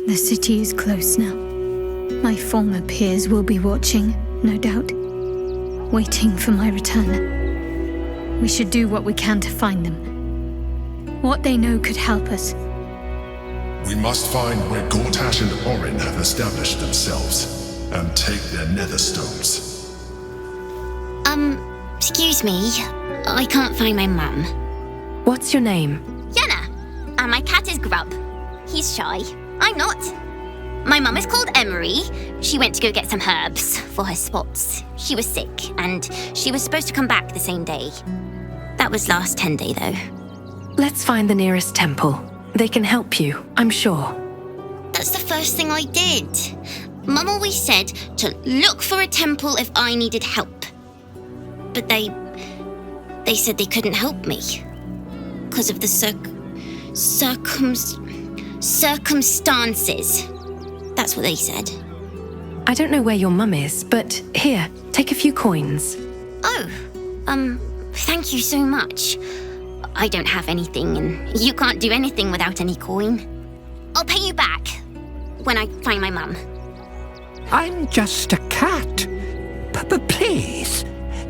The city is close now. My former peers will be watching, no doubt, waiting for my return. We should do what we can to find them. What they know could help us. We must find where Gortash and Orin have established themselves, and take their nether stones. Excuse me. I can't find my mum. What's your name? Yenna. And my cat is Grub. He's shy. I'm not. My mum is called Emery. She went to go get some herbs for her spots. She was sick, and she was supposed to come back the same day. That was last 10 day, though. Let's find the nearest temple. They can help you, I'm sure. That's the first thing I did. Mum always said to look for a temple if I needed help. But they said they couldn't help me. Because of the circumstances. That's what they said. I don't know where your mum is, but here, take a few coins. Oh, thank you so much. I don't have anything, and you can't do anything without any coin. I'll pay you back when I find my mum. I'm just a cat. Please,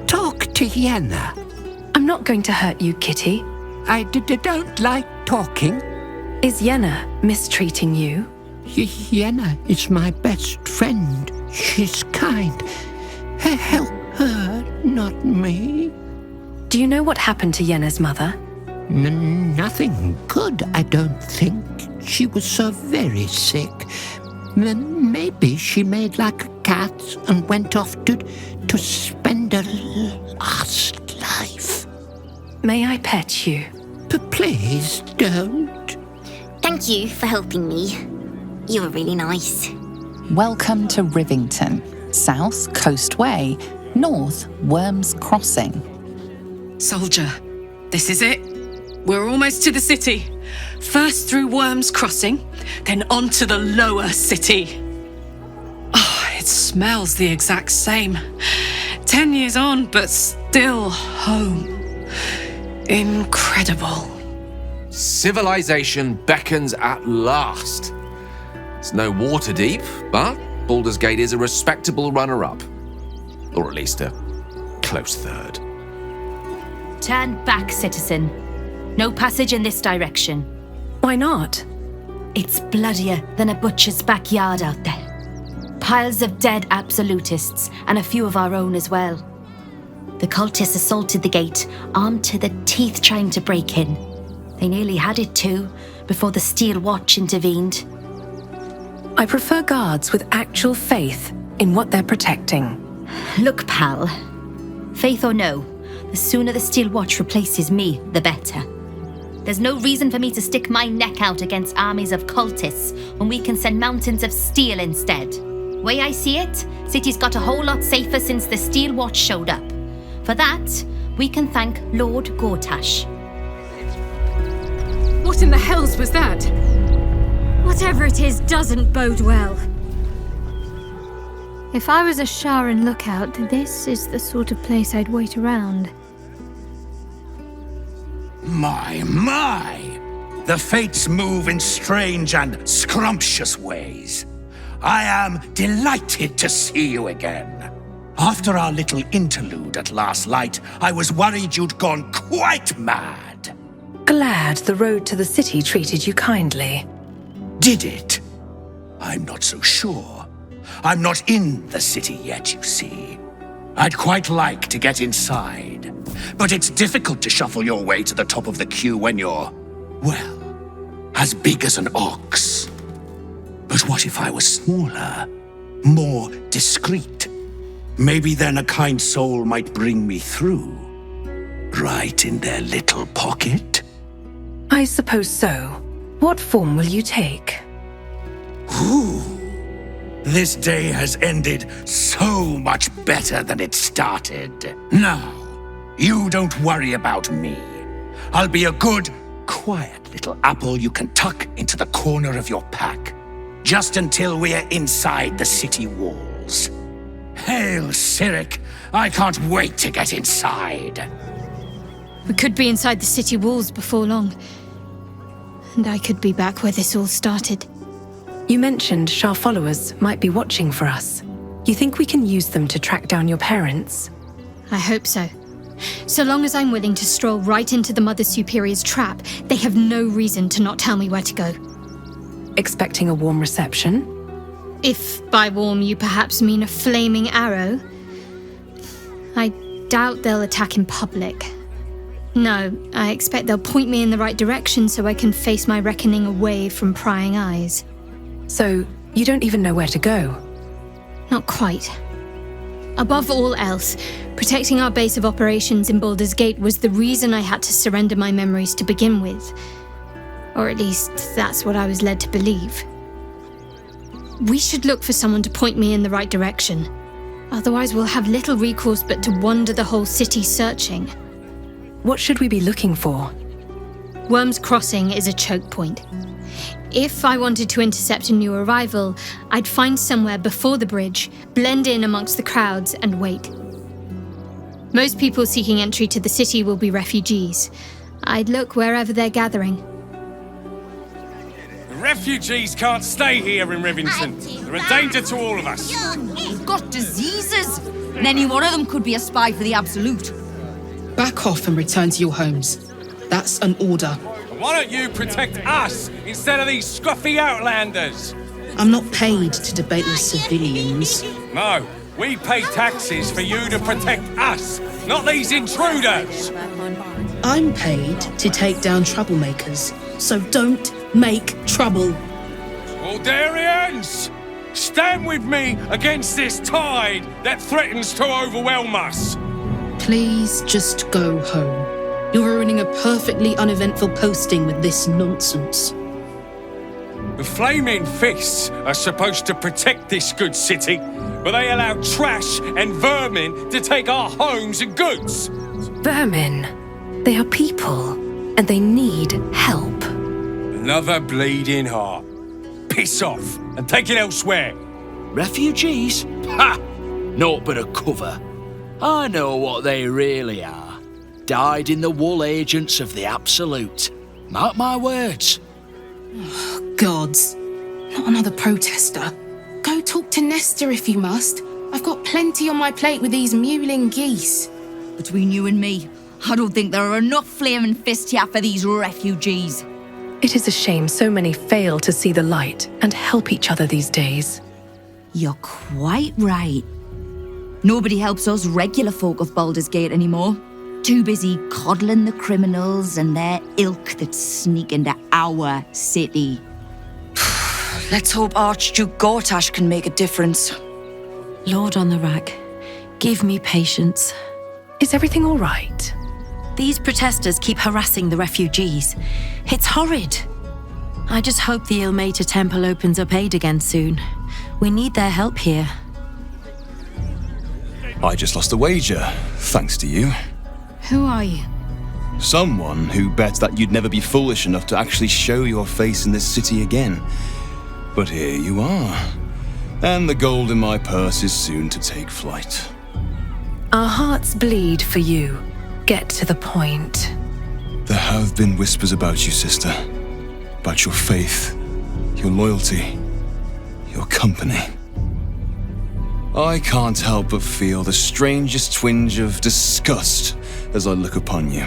talk to Yenna. I'm not going to hurt you, Kitty. I don't like talking. Is Yenna mistreating you? Yenna is my best friend. She's kind. Help her, not me. Do you know what happened to Yenna's mother? Nothing good, I don't think. She was so very sick. Maybe she made like a cat and went off to spend her last life. May I pet you? Please don't. Thank you for helping me. You were really nice. Welcome to Rivington, south Coast Way, north Worms Crossing. Soldier, this is it. We're almost to the city. First through Worms Crossing, then on to the lower city. Oh, it smells the exact same. 10 years on, but still home. Incredible. Civilization beckons at last. It's no Waterdeep, but Baldur's Gate is a respectable runner-up. Or at least a close third. Turn back, citizen. No passage in this direction. Why not? It's bloodier than a butcher's backyard out there. Piles of dead absolutists, and a few of our own as well. The cultists assaulted the gate, armed to the teeth trying to break in. They nearly had it too, before the Steel Watch intervened. I prefer guards with actual faith in what they're protecting. Look, pal. Faith or no, the sooner the Steel Watch replaces me, the better. There's no reason for me to stick my neck out against armies of cultists when we can send mountains of steel instead. Way I see it, city's got a whole lot safer since the Steel Watch showed up. For that, we can thank Lord Gortash. What in the hells was that? Whatever it is doesn't bode well. If I was a Sharan lookout, this is the sort of place I'd wait around. My! The fates move in strange and scrumptious ways. I am delighted to see you again. After our little interlude at last light, I was worried you'd gone quite mad. Glad the road to the city treated you kindly. Did it? I'm not so sure. I'm not in the city yet, you see. I'd quite like to get inside, but it's difficult to shuffle your way to the top of the queue when you're, well, as big as an ox. But what if I was smaller, more discreet? Maybe then a kind soul might bring me through, right in their little pocket. I suppose so. What form will you take? Ooh. This day has ended so much better than it started. Now, you don't worry about me. I'll be a good, quiet little apple you can tuck into the corner of your pack, just until we're inside the city walls. Hail, Cyric! I can't wait to get inside. We could be inside the city walls before long. And I could be back where this all started. You mentioned Shah followers might be watching for us. You think we can use them to track down your parents? I hope so. So long as I'm willing to stroll right into the Mother Superior's trap, they have no reason to not tell me where to go. Expecting a warm reception? If by warm you perhaps mean a flaming arrow. I doubt they'll attack in public. No, I expect they'll point me in the right direction so I can face my reckoning away from prying eyes. So, you don't even know where to go? Not quite. Above all else, protecting our base of operations in Baldur's Gate was the reason I had to surrender my memories to begin with. Or at least, that's what I was led to believe. We should look for someone to point me in the right direction. Otherwise, we'll have little recourse but to wander the whole city searching. What should we be looking for? Worm's Crossing is a choke point. If I wanted to intercept a new arrival, I'd find somewhere before the bridge, blend in amongst the crowds, and wait. Most people seeking entry to the city will be refugees. I'd look wherever they're gathering. The refugees can't stay here in Rivington. They're a danger to all of us. They've got diseases. And any one of them could be a spy for the Absolute. Back off and return to your homes. That's an order. Why don't you protect us instead of these scruffy outlanders? I'm not paid to debate with civilians. No, we pay taxes for you to protect us, not these intruders. I'm paid to take down troublemakers, so don't make trouble. Aldarians, stand with me against this tide that threatens to overwhelm us. Please just go home. You're ruining a perfectly uneventful posting with this nonsense. The Flaming Fists are supposed to protect this good city, but they allow trash and vermin to take our homes and goods. Vermin? They are people, and they need help. Another bleeding heart. Piss off and take it elsewhere. Refugees? Ha! Naught but a cover. I know what they really are. Dyed-in-the-wool agents of the Absolute. Mark my words. Oh, gods. Not another protester. Go talk to Nestor if you must. I've got plenty on my plate with these mewling geese. Between you and me, I don't think there are enough Flaming Fists here for these refugees. It is a shame so many fail to see the light and help each other these days. You're quite right. Nobody helps us regular folk of Baldur's Gate anymore. Too busy coddling the criminals and their ilk that sneak into our city. Let's hope Archduke Gortash can make a difference. Lord on the rack, give me patience. Is everything all right? These protesters keep harassing the refugees. It's horrid. I just hope the Ilmater Temple opens up aid again soon. We need their help here. I just lost a wager, thanks to you. Who are you? Someone who bet that you'd never be foolish enough to actually show your face in this city again. But here you are. And the gold in my purse is soon to take flight. Our hearts bleed for you. Get to the point. There have been whispers about you, sister. About your faith, your loyalty, your company. I can't help but feel the strangest twinge of disgust as I look upon you.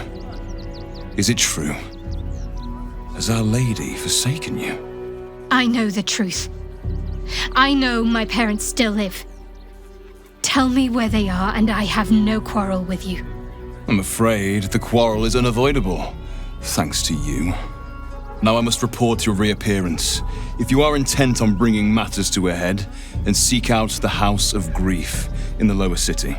Is it true? Has Our Lady forsaken you? I know the truth. I know my parents still live. Tell me where they are and I have no quarrel with you. I'm afraid the quarrel is unavoidable, thanks to you. Now I must report your reappearance. If you are intent on bringing matters to a head, then seek out the House of Grief in the lower city.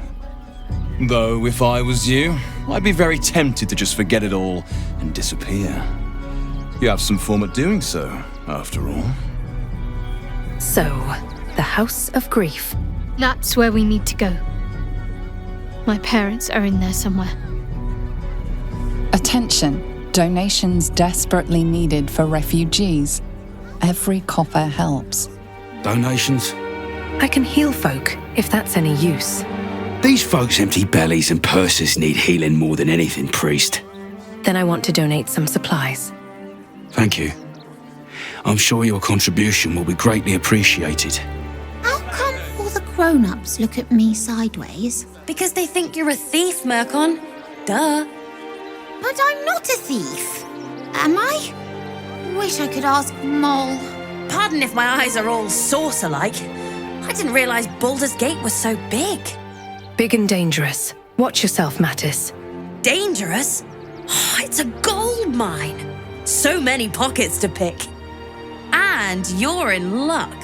Though, if I was you, I'd be very tempted to just forget it all and disappear. You have some form at doing so, after all. So, the House of Grief. That's where we need to go. My parents are in there somewhere. Attention. Donations desperately needed for refugees. Every copper helps. Donations? I can heal folk, if that's any use. These folks' empty bellies and purses need healing more than anything, priest. Then I want to donate some supplies. Thank you. I'm sure your contribution will be greatly appreciated. How come all the grown-ups look at me sideways? Because they think you're a thief, Mercon. Duh. But I'm not a thief. Am I? Wish I could ask Mole. Pardon if my eyes are all saucer-like. I didn't realize Baldur's Gate was so big. Big and dangerous. Watch yourself, Mattis. Dangerous? Oh, it's a gold mine. So many pockets to pick. And you're in luck,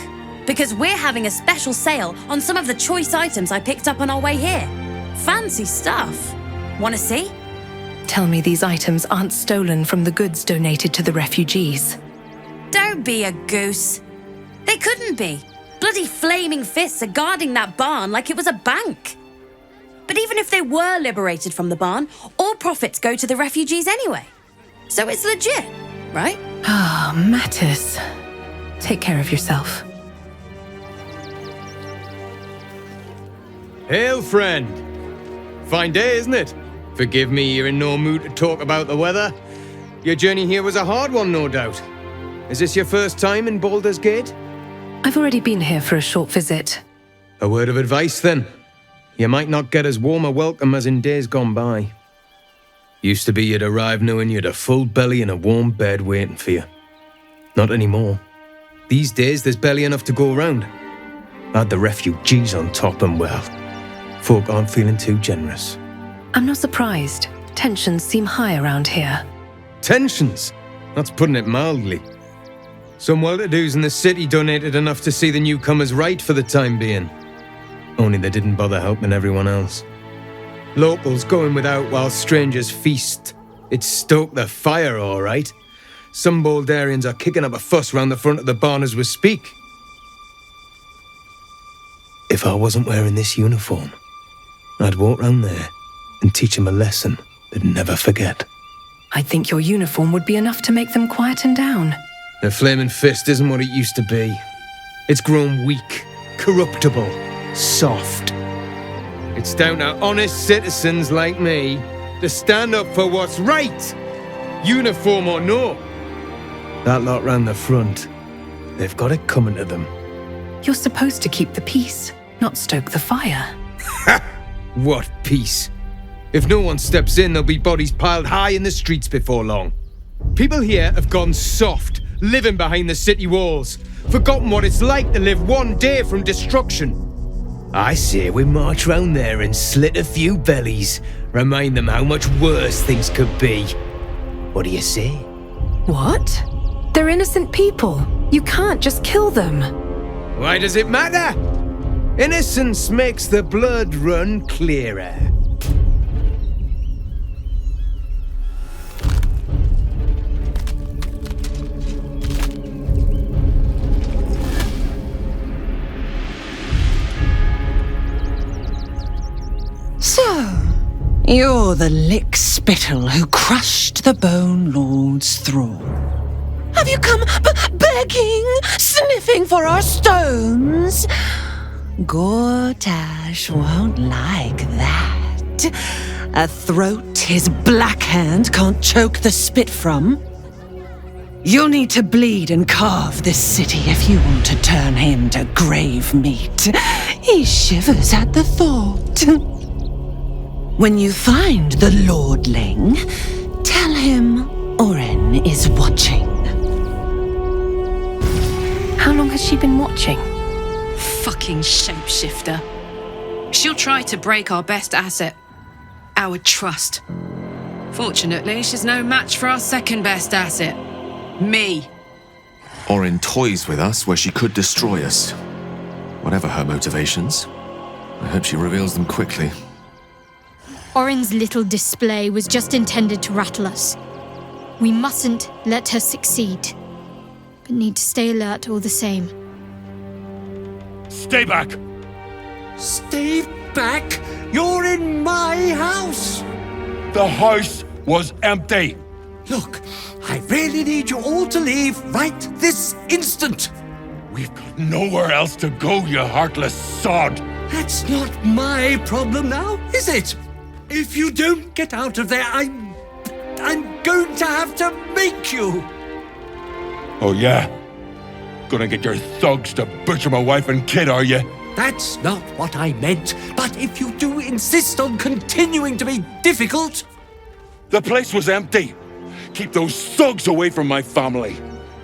because we're having a special sale on some of the choice items I picked up on our way here. Fancy stuff. Want to see? Tell me these items aren't stolen from the goods donated to the refugees. Don't be a goose. They couldn't be. Bloody flaming fists are guarding that barn like it was a bank. But even if they were liberated from the barn, all profits go to the refugees anyway. So it's legit, right? Ah, Mattis. Take care of yourself. Hail, friend. Fine day, isn't it? Forgive me, you're in no mood to talk about the weather. Your journey here was a hard one, no doubt. Is this your first time in Baldur's Gate? I've already been here for a short visit. A word of advice, then. You might not get as warm a welcome as in days gone by. Used to be you'd arrive knowing you'd a full belly and a warm bed waiting for you. Not anymore. These days, there's barely enough to go around. Add the refugees on top and, well, folk aren't feeling too generous. I'm not surprised. Tensions seem high around here. Tensions? That's putting it mildly. Some well-to-dos in the city donated enough to see the newcomers right for the time being. Only they didn't bother helping everyone else. Locals going without while strangers feast. It stoked the fire, all right. Some Baldarians are kicking up a fuss round the front of the barn as we speak. If I wasn't wearing this uniform, I'd walk round there and teach them a lesson they'd never forget. I think your uniform would be enough to make them quieten down. The flaming fist isn't what it used to be. It's grown weak, corruptible, soft. It's down to honest citizens like me to stand up for what's right, uniform or no. That lot round the front, they've got it coming to them. You're supposed to keep the peace, not stoke the fire. What peace? If no one steps in, there'll be bodies piled high in the streets before long. People here have gone soft, living behind the city walls, forgotten what it's like to live one day from destruction. I say we march round there and slit a few bellies, remind them how much worse things could be. What do you say? What? They're innocent people. You can't just kill them. Why does it matter? Innocence makes the blood run clearer. So, you're the lick-spittle who crushed the Bone Lord's thrall. Have you come begging, sniffing for our stones? Gortash won't like that. A throat his black hand can't choke the spit from. You'll need to bleed and carve this city if you want to turn him to grave meat. He shivers at the thought. When you find the Lordling, tell him Orin is watching. How long has she been watching? Fucking shapeshifter. She'll try to break our best asset, our trust. Fortunately, she's no match for our second best asset, me. Orin toys with us where she could destroy us. Whatever her motivations, I hope she reveals them quickly. Orin's little display was just intended to rattle us. We mustn't let her succeed, but need to stay alert all the same. Stay back! Stay back? You're in my house! The house was empty. Look, I really need you all to leave right this instant. We've got nowhere else to go, you heartless sod. That's not my problem now, is it? If you don't get out of there, I'm going to have to make you. Oh yeah? Gonna get your thugs to butcher my wife and kid, are you? That's not what I meant. But if you do insist on continuing to be difficult... The place was empty. Keep those thugs away from my family.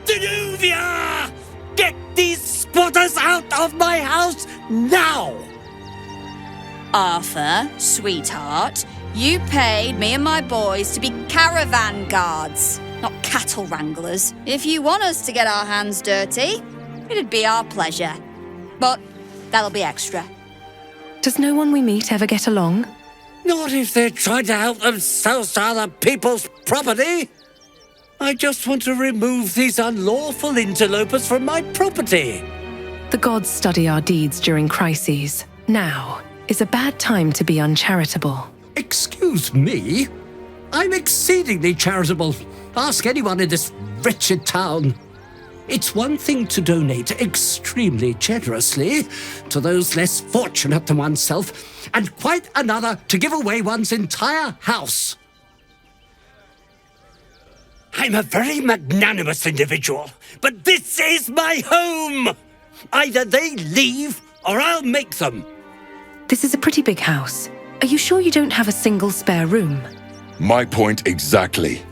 Danuvia! Get these spotters out of my house now! Arthur, sweetheart, you paid me and my boys to be caravan guards, not cattle wranglers. If you want us to get our hands dirty, it'd be our pleasure. But that'll be extra. Does no one we meet ever get along? Not if they're trying to help themselves to other people's property. I just want to remove these unlawful interlopers from my property. The gods study our deeds during crises. Now is a bad time to be uncharitable. Excuse me? I'm exceedingly charitable. Ask anyone in this wretched town. It's one thing to donate extremely generously to those less fortunate than oneself, and quite another to give away one's entire house. I'm a very magnanimous individual, but this is my home! Either they leave, or I'll make them. This is a pretty big house. Are you sure you don't have a single spare room? My point exactly.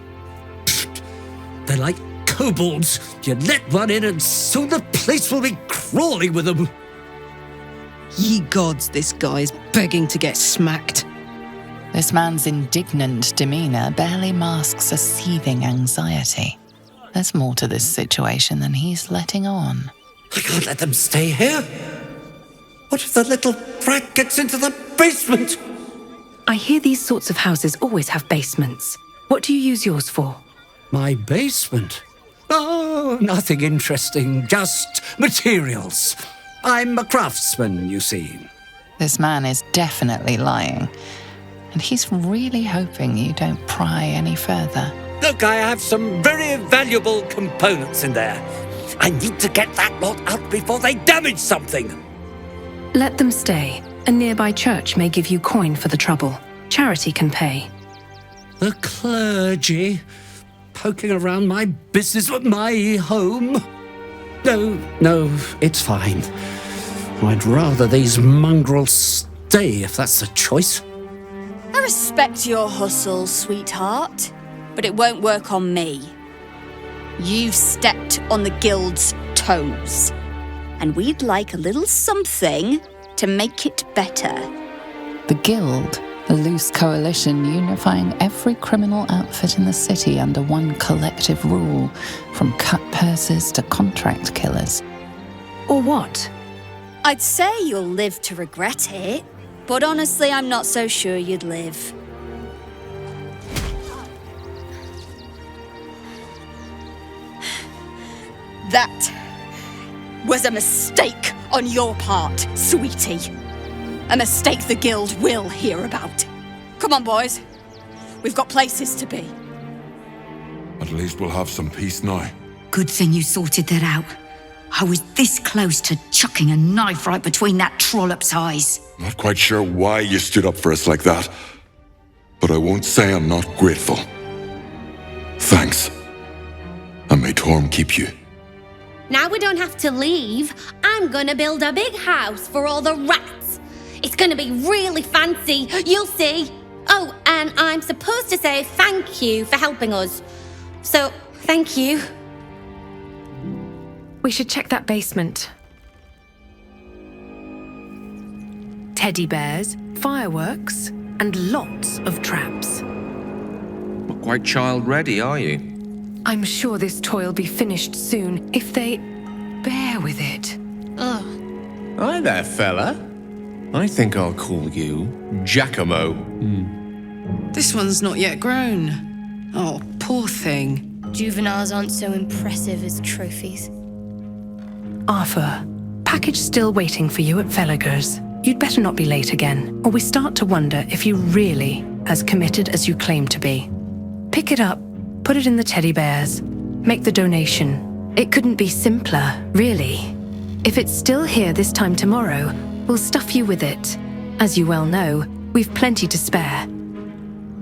They're like kobolds. You let one in and soon the place will be crawling with them. Ye gods, this guy is begging to get smacked. This man's indignant demeanour barely masks a seething anxiety. There's more to this situation than he's letting on. I can't let them stay here. What if the little brat gets into the basement? I hear these sorts of houses always have basements. What do you use yours for? My basement? Oh, nothing interesting, just materials. I'm a craftsman, you see. This man is definitely lying, and he's really hoping you don't pry any further. Look, I have some very valuable components in there. I need to get that lot out before they damage something. Let them stay. A nearby church may give you coin for the trouble. Charity can pay. The clergy? Poking around my business at my home? No, it's fine. I'd rather these mongrels stay if that's the choice. I respect your hustle, sweetheart, but it won't work on me. You've stepped on the guild's toes, and we'd like a little something to make it better. The Guild, a loose coalition unifying every criminal outfit in the city under one collective rule, from cut purses to contract killers. Or what? I'd say you'll live to regret it, but honestly, I'm not so sure you'd live. That was a mistake on your part, sweetie. A mistake the Guild will hear about. Come on, boys. We've got places to be. At least we'll have some peace now. Good thing you sorted that out. I was this close to chucking a knife right between that trollop's eyes. Not quite sure why you stood up for us like that, but I won't say I'm not grateful. Thanks. And may Torm keep you. Now we don't have to leave. I'm gonna build a big house for all the rats. It's gonna be really fancy, you'll see. Oh, and I'm supposed to say thank you for helping us. So, thank you. We should check that basement. Teddy bears, fireworks, and lots of traps. Not quite child-ready, are you? I'm sure this toy'll be finished soon, if they bear with it. Ugh. Hi there, fella. I think I'll call you Giacomo. This one's not yet grown. Oh, poor thing. Juveniles aren't so impressive as trophies. Arthur, package still waiting for you at Felliger's. You'd better not be late again, or we start to wonder if you're really as committed as you claim to be. Pick it up, put it in the teddy bears, make the donation. It couldn't be simpler, really. If it's still here this time tomorrow, we'll stuff you with it. As you well know, we've plenty to spare.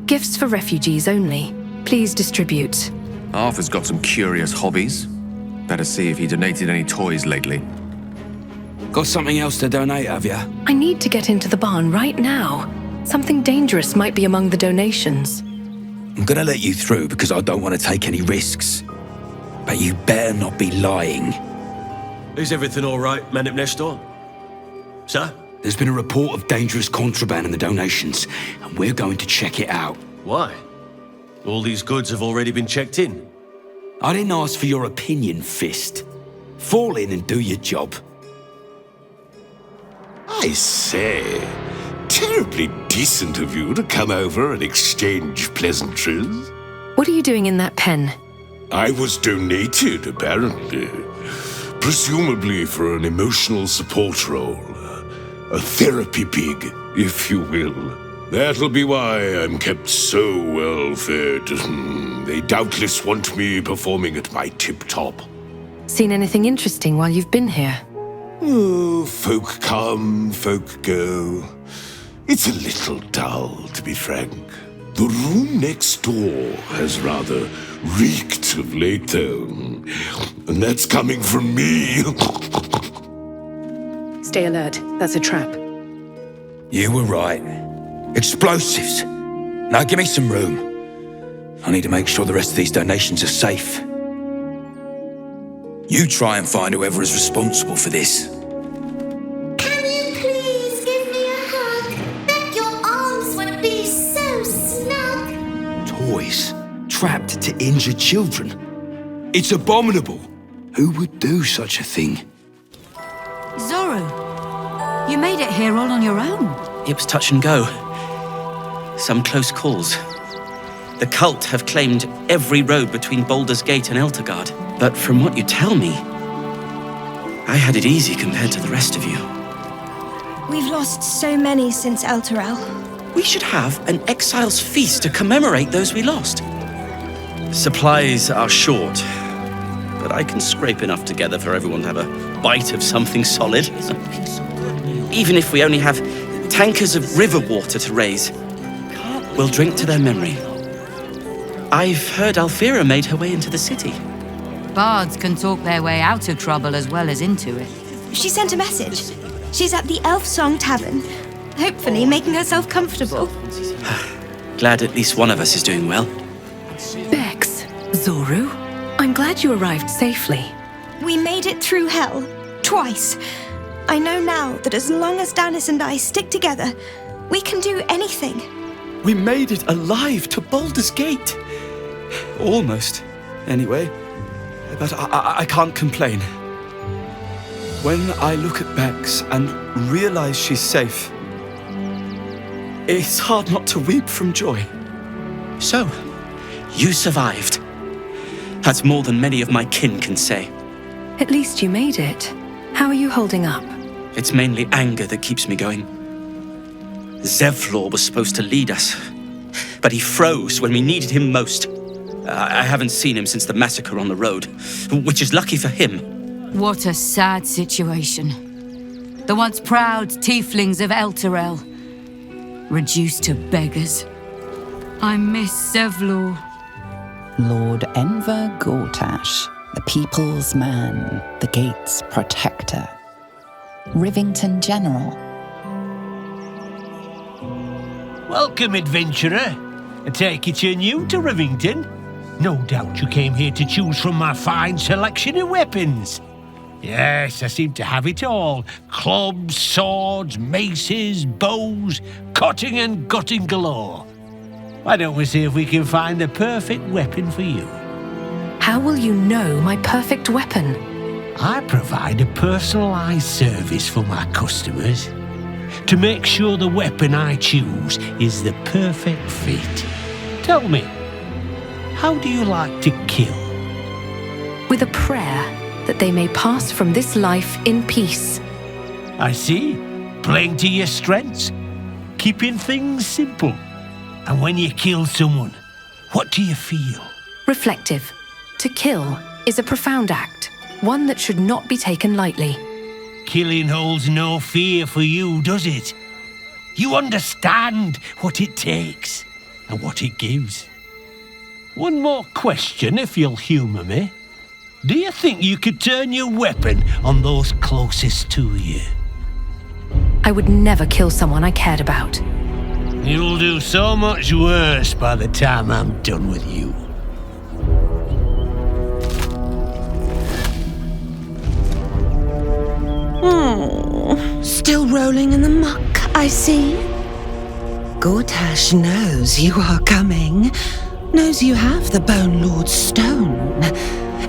Gifts for refugees only. Please distribute. Arthur's got some curious hobbies. Better see if he donated any toys lately. Got something else to donate, have you? I need to get into the barn right now. Something dangerous might be among the donations. I'm gonna let you through because I don't want to take any risks. But you better not be lying. Is everything all right, Manip Nestor? Sir? There's been a report of dangerous contraband in the donations, and we're going to check it out. Why? All these goods have already been checked in. I didn't ask for your opinion, Fist. Fall in and do your job. I say, terribly decent of you to come over and exchange pleasantries. What are you doing in that pen? I was donated, apparently. Presumably for an emotional support role. A therapy pig, if you will. That'll be why I'm kept so well fed. They doubtless want me performing at my tip-top. Seen anything interesting while you've been here? Oh, folk come, folk go. It's a little dull, to be frank. The room next door has rather reeked of late, though. And that's coming from me. Stay alert. That's a trap. You were right. Explosives. Now give me some room. I need to make sure the rest of these donations are safe. You try and find whoever is responsible for this. Can you please give me a hug? Bet your arms would be so snug. Toys trapped to injure children. It's abominable. Who would do such a thing? Zoro, you made it here all on your own. It was touch and go. Some close calls. The cult have claimed every road between Baldur's Gate and Eltergard. But from what you tell me, I had it easy compared to the rest of you. We've lost so many since Elturel. We should have an exile's feast to commemorate those we lost. Supplies are short, but I can scrape enough together for everyone to have a bite of something solid. Even if we only have tankers of river water to raise, we'll drink to their memory. I've heard Alfira made her way into the city. Bards can talk their way out of trouble as well as into it. She sent a message. She's at the Elf Song Tavern, hopefully making herself comfortable. Glad at least one of us is doing well. Bex, Zoru, I'm glad you arrived safely. We made it through hell, twice. I know now that as long as Danis and I stick together, we can do anything. We made it alive to Baldur's Gate. Almost, anyway. But I can't complain. When I look at Bex and realize she's safe, it's hard not to weep from joy. So, you survived. That's more than many of my kin can say. At least you made it. How are you holding up? It's mainly anger that keeps me going. Zevlor was supposed to lead us, but he froze when we needed him most. I haven't seen him since the massacre on the road, which is lucky for him. What a sad situation. The once proud tieflings of Elturel, reduced to beggars. I miss Zevlor. Lord Enver Gortash, the people's man, the gate's protector. Rivington General. Welcome, adventurer. I take it you're new to Rivington. No doubt you came here to choose from my fine selection of weapons. Yes, I seem to have it all. Clubs, swords, maces, bows, cutting and gutting galore. Why don't we see if we can find the perfect weapon for you? How will you know my perfect weapon? I provide a personalized service for my customers to make sure the weapon I choose is the perfect fit. Tell me, how do you like to kill? With a prayer that they may pass from this life in peace. I see. Playing to your strengths. Keeping things simple. And when you kill someone, what do you feel? Reflective. To kill is a profound act, one that should not be taken lightly. Killing holds no fear for you, does it? You understand what it takes and what it gives. One more question, if you'll humour me. Do you think you could turn your weapon on those closest to you? I would never kill someone I cared about. You'll do so much worse by the time I'm done with you. Still rolling in the muck, I see. Gortash knows you are coming. Knows you have the Bone Lord's stone.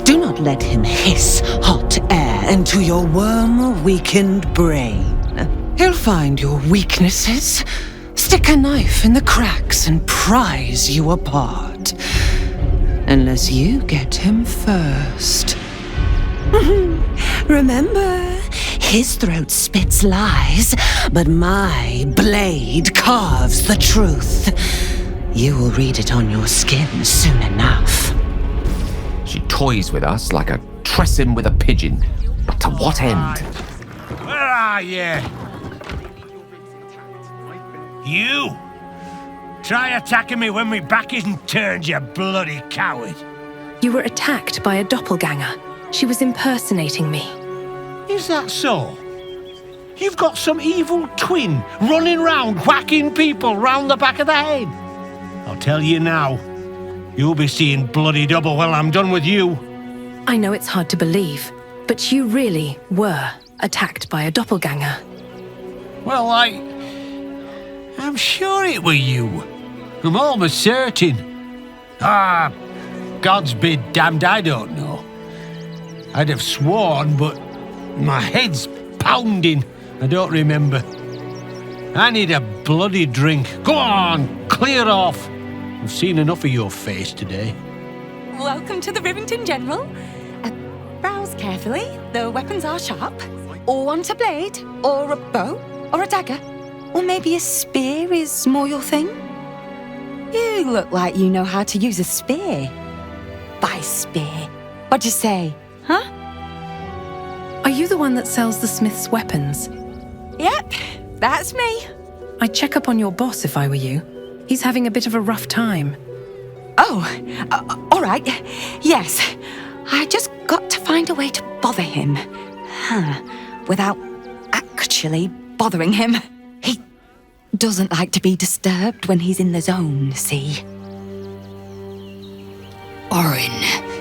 Do not let him hiss hot air into your worm-weakened brain. He'll find your weaknesses, stick a knife in the cracks and prise you apart. Unless you get him first. Remember, his throat spits lies, but my blade carves the truth. You will read it on your skin soon enough. She toys with us like a tressym with a pigeon. But to what end? Where are you? You! Try attacking me when my back isn't turned, you bloody coward. You were attacked by a doppelganger. She was impersonating me. Is that so? You've got some evil twin running round whacking people round the back of the head. I'll tell you now, you'll be seeing bloody double when I'm done with you. I know it's hard to believe, but you really were attacked by a doppelganger. Well, I'm sure it were you. I'm almost certain. God's be damned, I don't know. I'd have sworn, but my head's pounding. I don't remember. I need a bloody drink. Go on, clear off. I've seen enough of your face today. Welcome to the Rivington, General. Browse carefully. The weapons are sharp. Or want a blade, or a bow, or a dagger. Or maybe a spear is more your thing? You look like you know how to use a spear. By spear. What'd you say, huh? Are you the one that sells the smith's weapons? Yep, that's me. I'd check up on your boss if I were you. He's having a bit of a rough time. Oh, all right. Yes, I just got to find a way to bother him. Without actually bothering him. He doesn't like to be disturbed when he's in the zone, see? Orin,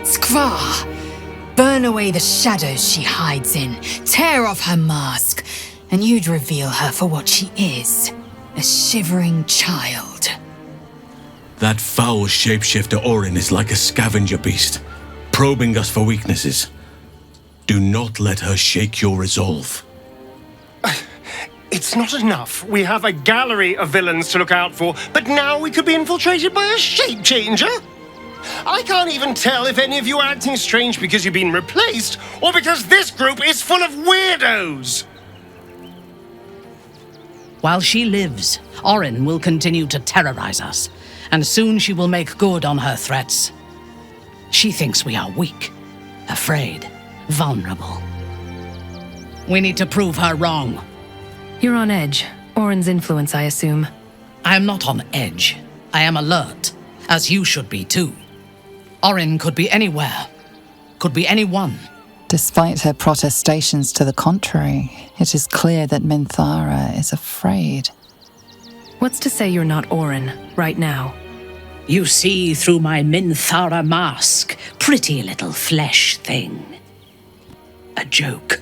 Skvar, burn away the shadows she hides in, tear off her mask, and you'd reveal her for what she is, a shivering child. That foul shapeshifter Orin is like a scavenger beast, probing us for weaknesses. Do not let her shake your resolve. It's not enough. We have a gallery of villains to look out for, but now we could be infiltrated by a shape changer? I can't even tell if any of you are acting strange because you've been replaced, or because this group is full of weirdos. While she lives, Orin will continue to terrorize us, and soon she will make good on her threats. She thinks we are weak, afraid, vulnerable. We need to prove her wrong. You're on edge. Orin's influence, I assume. I am not on edge. I am alert, as you should be too. Orin could be anywhere, could be anyone. Despite her protestations to the contrary, it is clear that Minthara is afraid. What's to say you're not Orin, right now? You see through my Minthara mask, pretty little flesh thing. A joke.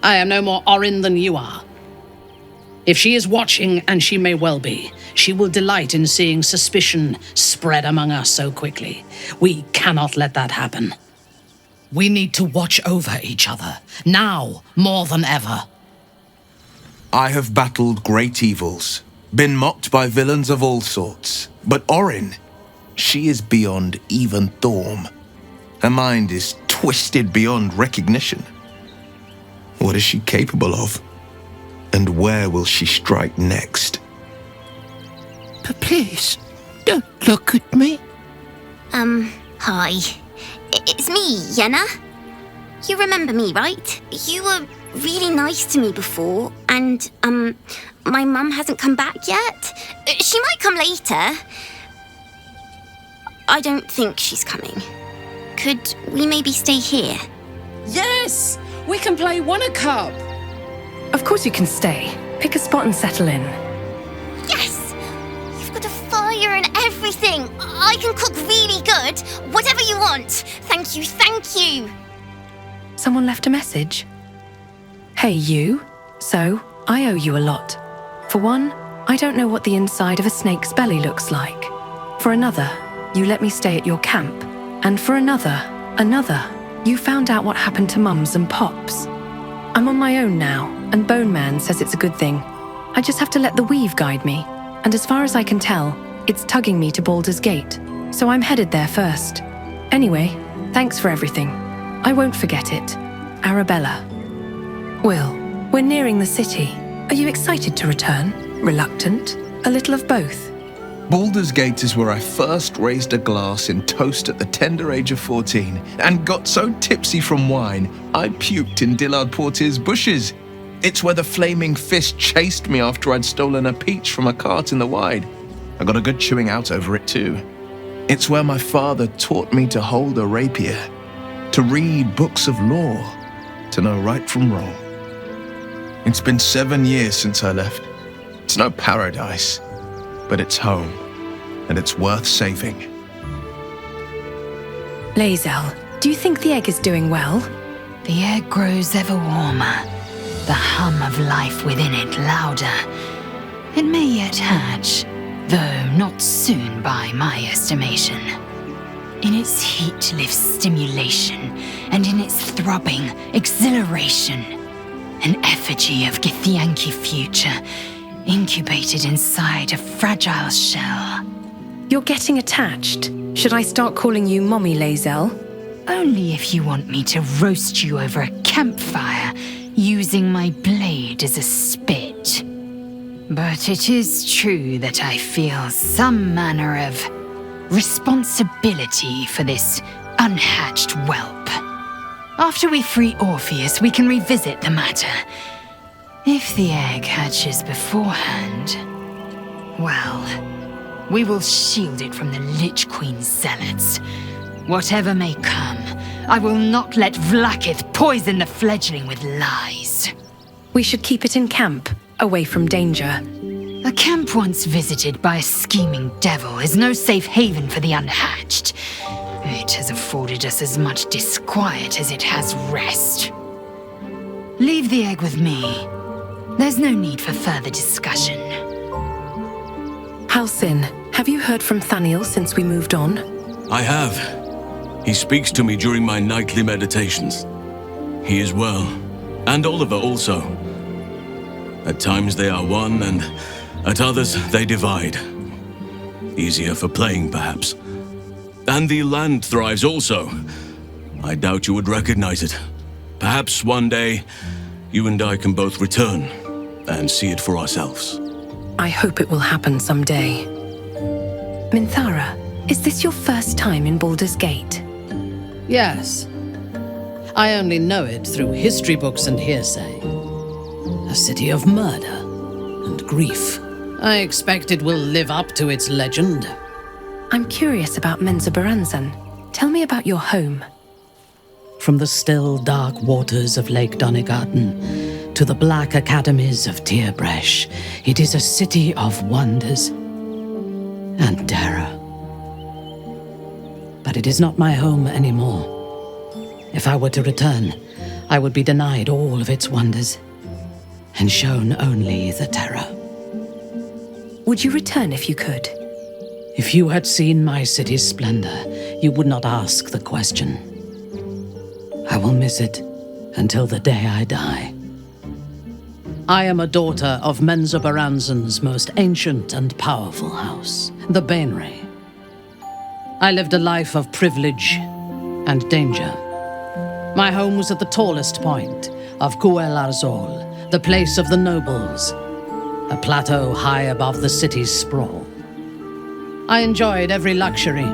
I am no more Orin than you are. If she is watching, and she may well be, she will delight in seeing suspicion spread among us so quickly. We cannot let that happen. We need to watch over each other, now more than ever. I have battled great evils, been mocked by villains of all sorts. But Orin, she is beyond even Thorm. Her mind is twisted beyond recognition. What is she capable of? And where will she strike next? But please, don't look at me. Hi. It's me, Yenna. You remember me, right? You were really nice to me before, and, my mum hasn't come back yet. She might come later. I don't think she's coming. could we maybe stay here? Yes! We can play One-a-Cup! Of course you can stay. Pick a spot and settle in. Yes! You've got a fire and everything! I can cook really good! Whatever you want! Thank you, thank you! Someone left a message? Hey, you. So, I owe you a lot. For one, I don't know what the inside of a snake's belly looks like. For another, you let me stay at your camp. And for another, you found out what happened to Mums and Pops. I'm on my own now, and Bone Man says it's a good thing. I just have to let the weave guide me. And as far as I can tell, it's tugging me to Baldur's Gate. So I'm headed there first. Anyway, thanks for everything. I won't forget it. Arabella. Will, we're nearing the city. Are you excited to return? Reluctant? A little of both? Baldur's Gate is where I first raised a glass in toast at the tender age of 14 and got so tipsy from wine, I puked in Dillard Portier's bushes. It's where the flaming fist chased me after I'd stolen a peach from a cart in the Wide. I got a good chewing out over it too. It's where my father taught me to hold a rapier, to read books of law, to know right from wrong. It's been 7 years since I left. It's no paradise, but it's home, and it's worth saving. Lae'zel, do you think the egg is doing well? The egg grows ever warmer, the hum of life within it louder. It may yet hatch, though not soon by my estimation. In its heat lives stimulation, and in its throbbing, exhilaration. An effigy of Githyanki future, incubated inside a fragile shell. You're getting attached. Should I start calling you Mommy Lae'zel? Only if you want me to roast you over a campfire, using my blade as a spit. But it is true that I feel some manner of responsibility for this unhatched whelp. After we free Orpheus, we can revisit the matter. If the egg hatches beforehand, well, we will shield it from the Lich Queen's zealots. Whatever may come, I will not let Vlaakith poison the fledgling with lies. We should keep it in camp, away from danger. A camp once visited by a scheming devil is no safe haven for the unhatched. It has afforded us as much disquiet as it has rest. Leave the egg with me. There's no need for further discussion. Halsin, have you heard from Thaniel since we moved on? I have. He speaks to me during my nightly meditations. He is well, and Oliver also. At times they are one, and at others they divide. Easier for playing, perhaps. And the land thrives also. I doubt you would recognize it. Perhaps one day, you and I can both return and see it for ourselves. I hope it will happen someday. Minthara, is this your first time in Baldur's Gate? Yes. I only know it through history books and hearsay. A city of murder and grief. I expect it will live up to its legend. I'm curious about Menzoberranzan. Tell me about your home. From the still, dark waters of Lake Donegarten to the black academies of Tierbresh, it is a city of wonders and terror. But it is not my home anymore. If I were to return, I would be denied all of its wonders and shown only the terror. Would you return if you could? If you had seen my city's splendor, you would not ask the question. I will miss it until the day I die. I am a daughter of Menzoberranzan's most ancient and powerful house, the Bainray. I lived a life of privilege and danger. My home was at the tallest point of Cuel Arzol, the place of the nobles, a plateau high above the city's sprawl. I enjoyed every luxury,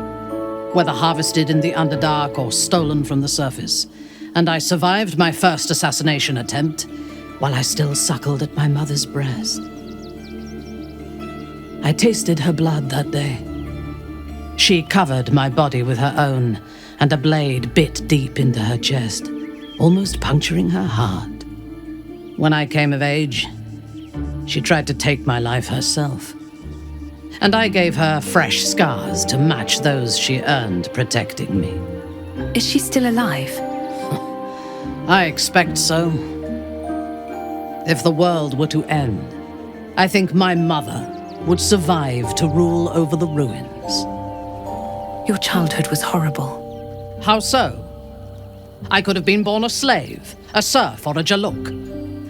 whether harvested in the Underdark or stolen from the surface, and I survived my first assassination attempt while I still suckled at my mother's breast. I tasted her blood that day. She covered my body with her own and a blade bit deep into her chest, almost puncturing her heart. When I came of age, she tried to take my life herself, and I gave her fresh scars to match those she earned protecting me. Is she still alive? I expect so. If the world were to end, I think my mother would survive to rule over the ruins. Your childhood was horrible. How so? I could have been born a slave, a serf, or a jaluk.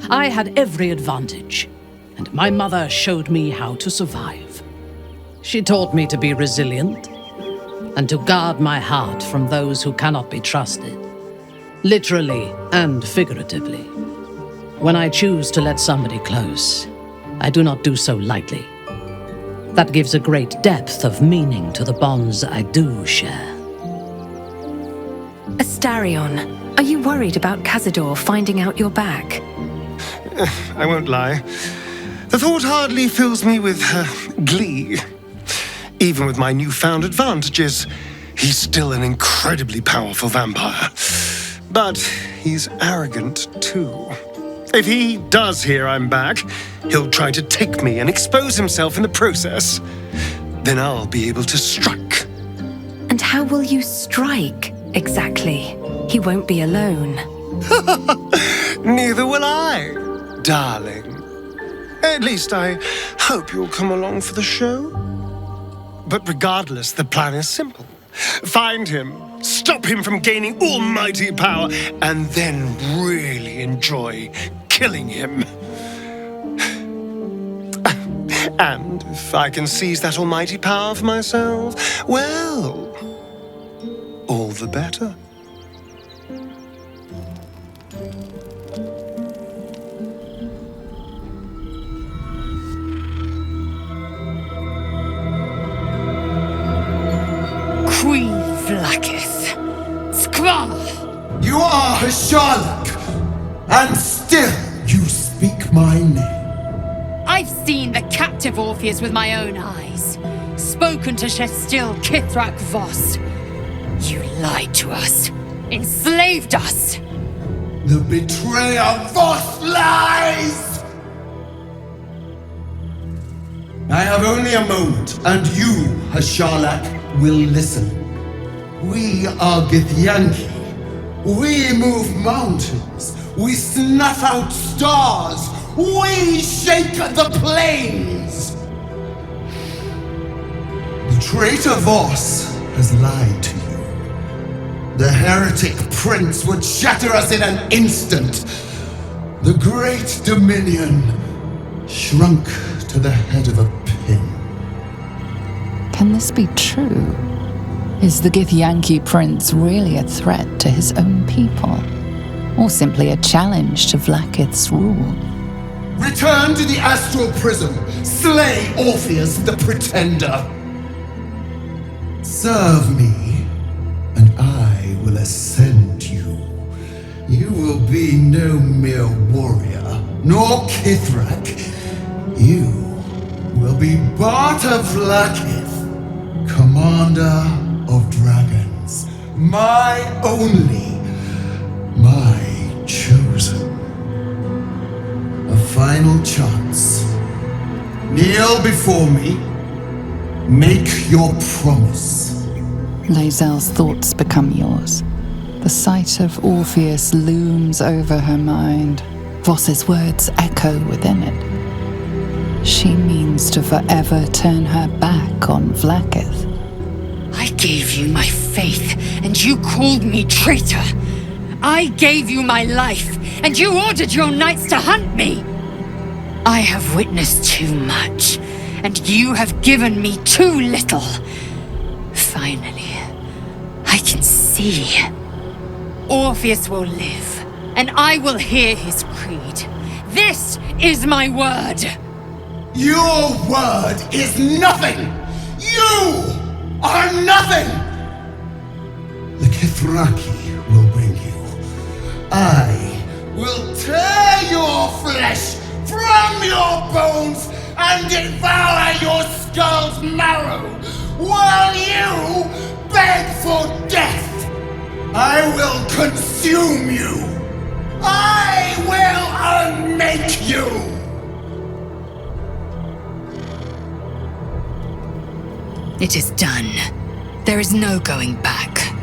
I had every advantage, and my mother showed me how to survive. She taught me to be resilient and to guard my heart from those who cannot be trusted, literally and figuratively. When I choose to let somebody close, I do not do so lightly. That gives a great depth of meaning to the bonds I do share. Astarion, are you worried about Cazador finding out you're back? I won't lie. The thought hardly fills me with glee. Even with my newfound advantages, he's still an incredibly powerful vampire. But he's arrogant too. If he does hear I'm back, he'll try to take me and expose himself in the process. Then I'll be able to strike. And how will you strike, exactly? He won't be alone. Neither will I, darling. At least I hope you'll come along for the show. But regardless, the plan is simple. Find him, stop him from gaining almighty power, and then really enjoy killing him. And if I can seize that almighty power for myself, well, all the better. Queen Vlakith. Skvar! You are Hasharlak, and still you speak my name. I've seen the captive Orpheus with my own eyes. Spoken to Shestil Kithrak Voss. You lied to us. Enslaved us. The betrayer Voss lies! I have only a moment, and you, Hasharlak, will listen. We are Githyanki. We move mountains. We snuff out stars. We shake the plains. The traitor Voss has lied to you. The heretic prince would shatter us in an instant. The great dominion shrunk to the head of a pin. Can this be true? Is the Githyanki prince really a threat to his own people? Or simply a challenge to Vlakith's rule? Return to the astral prism. Slay Orpheus the pretender. Serve me, and I will ascend you. You will be no mere warrior, nor Kithrak. You will be Barta Vlakith, commander of dragons. My only, my chosen. A final chance. Kneel before me. Make your promise. Lae'zel's thoughts become yours. The sight of Orpheus looms over her mind. Voss's words echo within it. She means to forever turn her back on Vlakith. I gave you my faith, and you called me traitor. I gave you my life, and you ordered your knights to hunt me. I have witnessed too much, and you have given me too little. Finally, I can see. Orpheus will live, and I will hear his creed. This is my word. Your word is nothing! You are nothing! The Kithraki will bring you. I will tear your flesh from your bones and devour your skull's marrow while you beg for death! I will consume you! I will unmake you! It is done. There is no going back.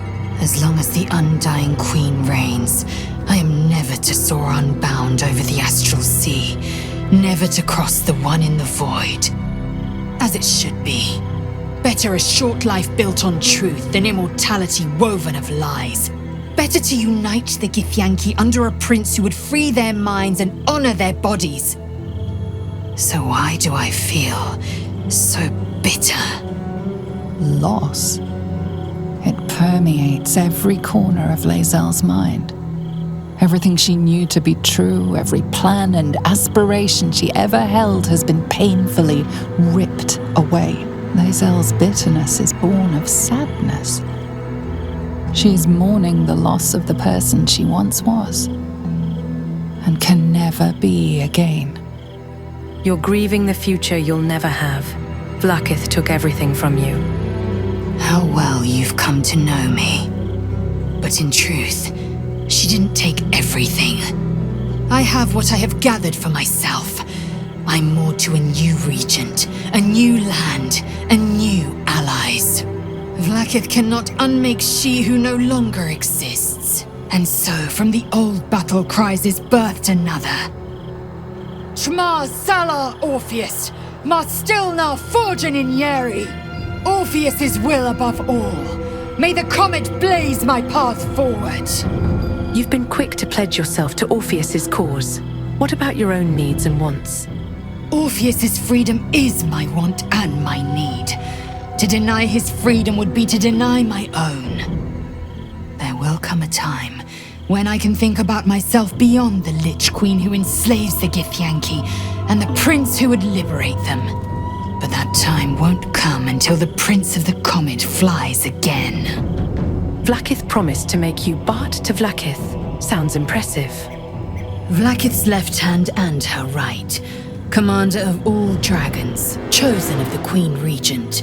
As long as the Undying Queen reigns, I am never to soar unbound over the astral sea, never to cross the one in the void. As it should be. Better a short life built on truth than immortality woven of lies. Better to unite the Githyanki under a prince who would free their minds and honor their bodies. So why do I feel so bitter? Loss. It permeates every corner of Lae'zel's mind. Everything she knew to be true, every plan and aspiration she ever held has been painfully ripped away. Lae'zel's bitterness is born of sadness. She is mourning the loss of the person she once was, and can never be again. You're grieving the future you'll never have. Vlaakith took everything from you. How well you've come to know me. But in truth, she didn't take everything. I have what I have gathered for myself. I'm moored to a new regent, a new land, and new allies. Vlaakith cannot unmake she who no longer exists. And so from the old battle cries is birthed another. Shma Salar Orpheus, Ma Stilna Forgin in Yeri. Orpheus's will above all. May the comet blaze my path forward. You've been quick to pledge yourself to Orpheus's cause. What about your own needs and wants? Orpheus's freedom is my want and my need. To deny his freedom would be to deny my own. There will come a time when I can think about myself beyond the Lich Queen who enslaves the Githyanki and the prince who would liberate them. But that time won't come until the Prince of the Comet flies again. Vlaakith promised to make you Bart to Vlaakith. Sounds impressive. Vlaakith's left hand and her right. Commander of all dragons, chosen of the Queen Regent.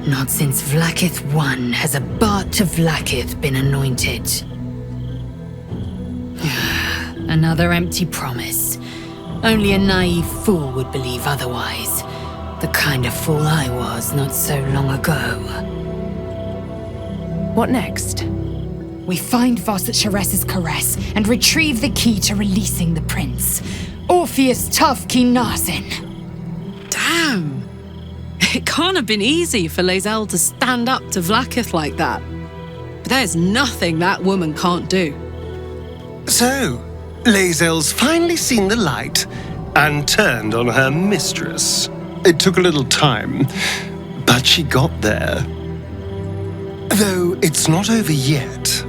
Not since Vlaakith I has a Bart to Vlaakith been anointed. Another empty promise. Only a naive fool would believe otherwise. The kind of fool I was not so long ago. What next? We find Voss at Sharess's caress and retrieve the key to releasing the prince. Orpheus Tough Kinazin. Damn! It can't have been easy for Lae'zel to stand up to Vlaakith like that. But there's nothing that woman can't do. So, Lae'zel's finally seen the light and turned on her mistress. It took a little time, but she got there. Though it's not over yet.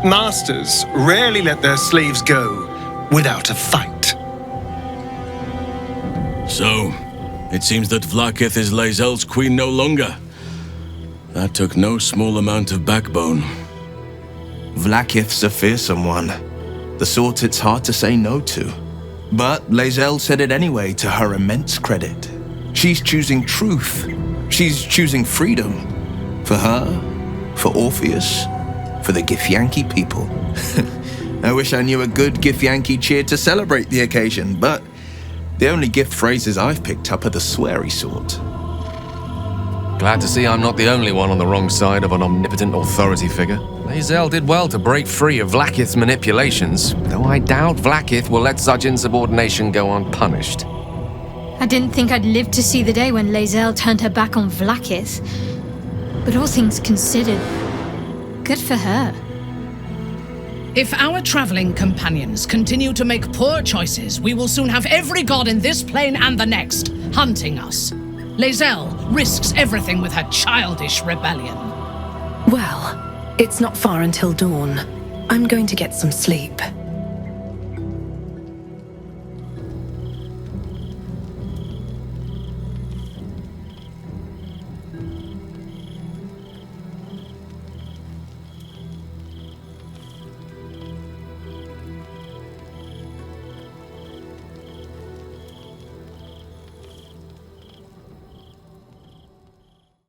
Masters rarely let their slaves go without a fight. So, it seems that Vlaakith is Lae'zel's queen no longer. That took no small amount of backbone. Vlaakith's a fearsome one. The sort it's hard to say no to. But Lae'zel said it anyway, to her immense credit. She's choosing truth. She's choosing freedom. For her, for Orpheus, for the Githyanki people. I wish I knew a good Githyanki cheer to celebrate the occasion, but the only gift phrases I've picked up are the sweary sort. Glad to see I'm not the only one on the wrong side of an omnipotent authority figure. Lae'zel did well to break free of Vlaakith's manipulations, though I doubt Vlaakith will let such insubordination go unpunished. I didn't think I'd live to see the day when Lae'zel turned her back on Vlaakith. But all things considered, good for her. If our traveling companions continue to make poor choices, we will soon have every god in this plane and the next hunting us. Lae'zel risks everything with her childish rebellion. Well, it's not far until dawn. I'm going to get some sleep.